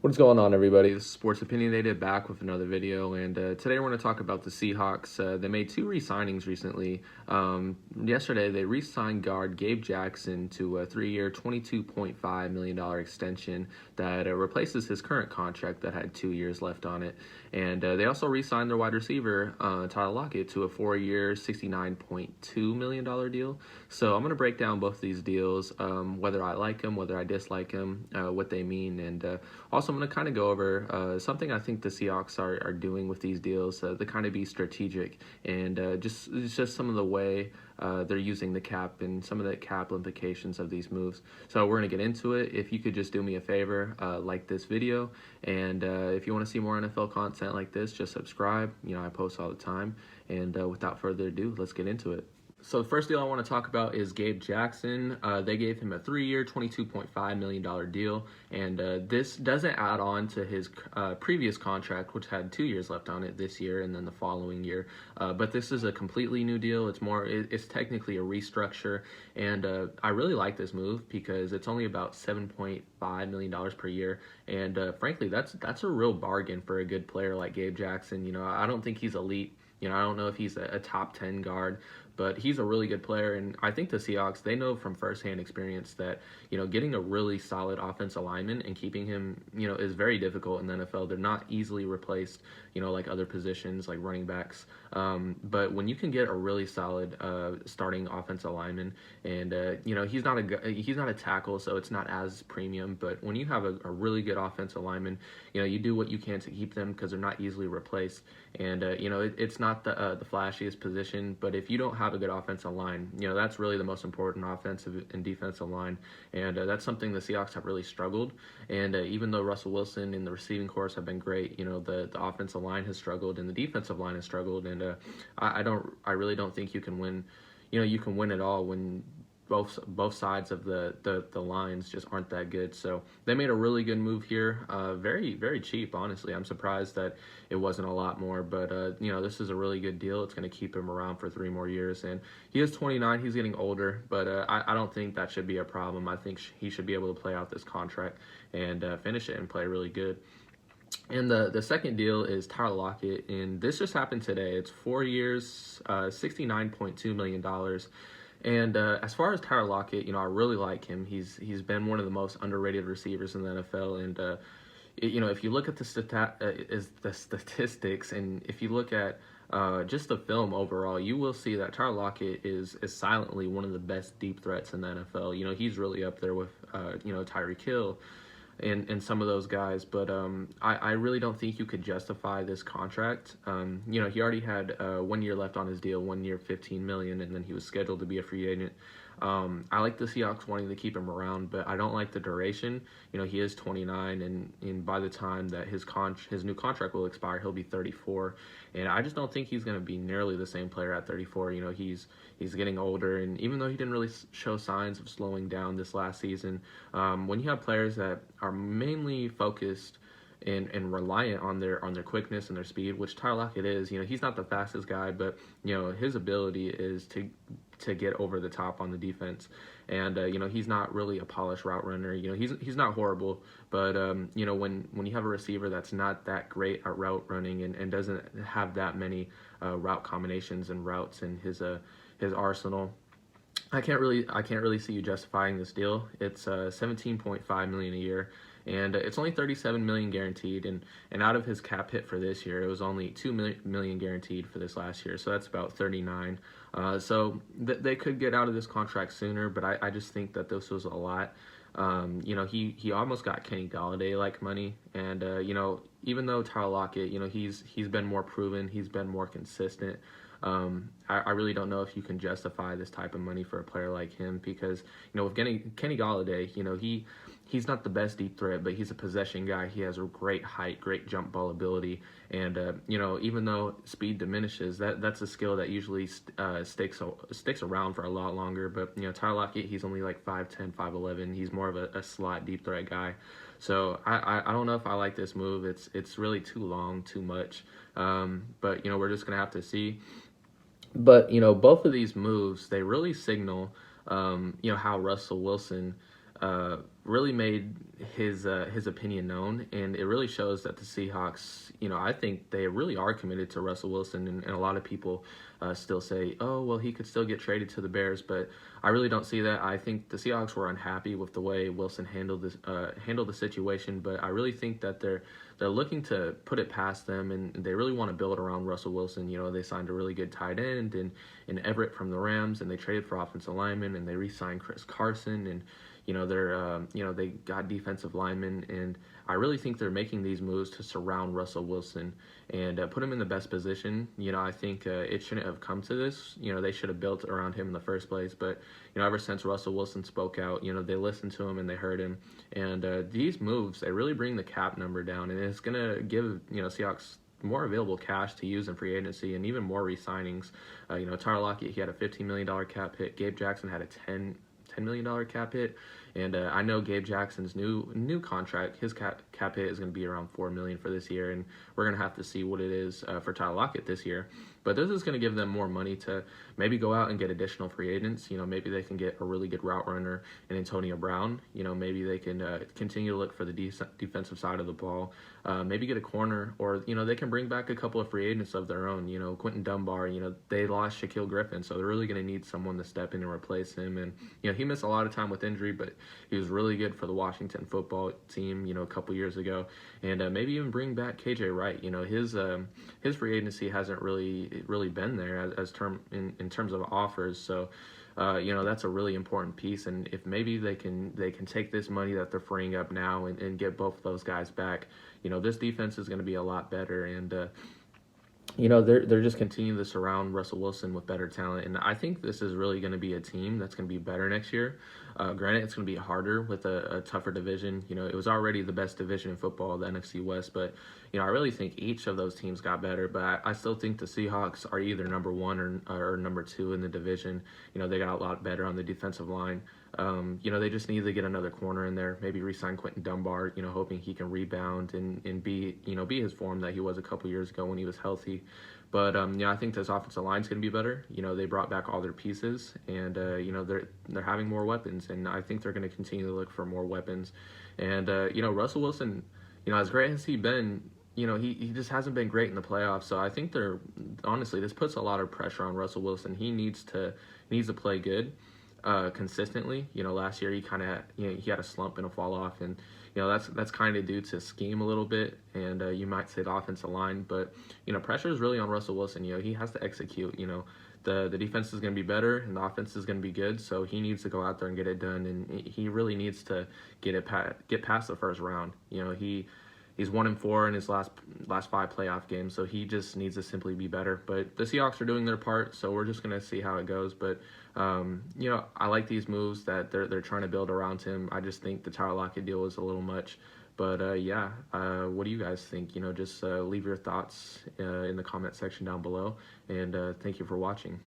What's going on, everybody? This is Sports Opinionated back with another video, and today we're going to talk about the Seahawks. They made two re-signings recently. Yesterday, they re-signed guard Gabe Jackson to a 3-year, $22.5 million extension that replaces his current contract that had 2 years left on it. And they also re-signed their wide receiver, Tyler Lockett, to a 4-year, $69.2 million deal. So I'm going to break down both of these deals, whether I like them, whether I dislike them, what they mean, and also I'm going to kind of go over something I think the Seahawks are doing with these deals to kind of be strategic, and just some of the way they're using the cap and some of the cap implications of these moves. So we're going to get into it. If you could just do me a favor, like this video, and if you want to see more NFL content like this, just subscribe. I post all the time. And without further ado, let's get into it. So the first deal I want to talk about is Gabe Jackson. They gave him a 3-year, $22.5 million deal, and this doesn't add on to his previous contract, which had 2 years left on it this year and then the following year. But this is a completely new deal. It's technically a restructure, and I really like this move because it's only about $7.5 million per year, and frankly, that's a real bargain for a good player like Gabe Jackson. I don't think he's elite. I don't know if he's a top 10 guard, but he's a really good player, and I think the Seahawks, they know from firsthand experience that, getting a really solid offensive lineman and keeping him, is very difficult in the NFL. They're not easily replaced, like other positions like running backs. But when you can get a really solid starting offensive lineman, and he's not a tackle, so it's not as premium. But when you have a really good offensive lineman, you do what you can to keep them because they're not easily replaced. And it's not the flashiest position, but if you don't have a good offensive line, that's really the most important offensive and defensive line, and that's something the Seahawks have really struggled. And even though Russell Wilson and the receiving corps have been great, the offensive line has struggled and the defensive line has struggled, and I really don't think you can win. You can win it all when both sides of the lines just aren't that good. So they made a really good move here. Very, very cheap, honestly. I'm surprised that it wasn't a lot more, but this is a really good deal. It's going to keep him around for 3 more years, and he is 29. He's getting older, but I don't think that should be a problem. I think he should be able to play out this contract and finish it and play really good. And the second deal is Tyler Lockett, and this just happened today. It's 4 years, $69.2 million. And as far as Tyler Lockett, I really like him. He's been one of the most underrated receivers in the NFL. And if you look at the statistics, and if you look at just the film overall, you will see that Tyler Lockett is silently one of the best deep threats in the NFL. He's really up there with Tyreek Hill and some of those guys, but I really don't think you could justify this contract. He already had 1 year left on his deal, 1 year, $15 million, and then he was scheduled to be a free agent. I like the Seahawks wanting to keep him around, but I don't like the duration. He is 29, and by the time that his new contract will expire, he'll be 34, and I just don't think he's going to be nearly the same player at 34. He's getting older, and even though he didn't really show signs of slowing down this last season, when you have players that are mainly focused and reliant on their quickness and their speed, which Tyler Lockett is. He's not the fastest guy, but his ability is to get over the top on the defense, and he's not really a polished route runner. He's not horrible, but when you have a receiver that's not that great at route running and doesn't have that many route combinations and routes in his arsenal, I can't really see you justifying this deal. It's $17.5 million a year, and it's only $37 million guaranteed. And out of his cap hit for this year, it was only $2 million guaranteed for this last year. So that's about 39. So they could get out of this contract sooner, but I just think that this was a lot. He almost got Kenny Galladay like money, and even though Tyler Lockett, he's been more proven, he's been more consistent. I really don't know if you can justify this type of money for a player like him because, with Kenny Galladay, he's not the best deep threat, but he's a possession guy. He has a great height, great jump ball ability, and even though speed diminishes, that's a skill that usually sticks around for a lot longer. But Tyler Lockett, he's only like 5'10", 5'11". He's more of a slot deep threat guy. So I don't know if I like this move. It's really too long, too much. But we're just gonna have to see. But both of these moves, they really signal how Russell Wilson really made his opinion known, and it really shows that the Seahawks, I think they really are committed to Russell Wilson, and a lot of people still say, oh, well, he could still get traded to the Bears, but I really don't see that. I think the Seahawks were unhappy with the way Wilson handled the situation, but I really think that they're looking to put it past them, and they really want to build around Russell Wilson. They signed a really good tight end in Everett from the Rams, and they traded for offensive linemen, and they re-signed Chris Carson, and they got defensive linemen, and I really think they're making these moves to surround Russell Wilson and put him in the best position. I think it shouldn't have come to this. They should have built around him in the first place. But ever since Russell Wilson spoke out, they listened to him and they heard him. And these moves, they really bring the cap number down, and it's gonna give Seahawks more available cash to use in free agency and even more re-signings. Tyler Lockett, he had a $15 million cap hit. Gabe Jackson had a $10 million cap hit, and I know Gabe Jackson's new contract, his cap hit is going to be around $4 million for this year, and we're going to have to see what it is for Tyler Lockett this year. But this is going to give them more money to maybe go out and get additional free agents. Maybe they can get a really good route runner in Antonio Brown. Maybe they can continue to look for the defensive side of the ball. Maybe get a corner, or they can bring back a couple of free agents of their own. Quentin Dunbar. They lost Shaquille Griffin, so they're really going to need someone to step in and replace him. And he missed a lot of time with injury, but he was really good for the Washington football team. A couple years ago, and maybe even bring back KJ Wright. His free agency hasn't really been there in terms of offers. So that's a really important piece, and if maybe they can take this money that they're freeing up now and get both of those guys back, this defense is going to be a lot better. And they're just continuing to surround Russell Wilson with better talent, and I think this is really going to be a team that's going to be better next year. Granted, it's going to be harder with a tougher division. It was already the best division in football, the NFC West, but I really think each of those teams got better. But I still think the Seahawks are either number one or number two in the division. They got a lot better on the defensive line. They just need to get another corner in there, maybe re-sign Quentin Dunbar, hoping he can rebound and be his form that he was a couple years ago when he was healthy. But I think this offensive line's going to be better. They brought back all their pieces, and they're having more weapons, and I think they're going to continue to look for more weapons. And Russell Wilson, as great as he's been, he just hasn't been great in the playoffs. So I think honestly, this puts a lot of pressure on Russell Wilson. He needs to play good consistently. Last year he kind of he had a slump and a fall off, and that's kind of due to scheme a little bit, and you might say the offensive line, but pressure is really on Russell Wilson. He has to execute. The defense is going to be better and the offense is going to be good, so he needs to go out there and get it done, and he really needs to get past the first round. He's 1-4 in his last 5 playoff games, so he just needs to simply be better. But the Seahawks are doing their part, so we're just gonna see how it goes. But I like these moves that they're trying to build around him. I just think the Tyler Lockett deal was a little much. But what do you guys think? Just leave your thoughts in the comment section down below, and thank you for watching.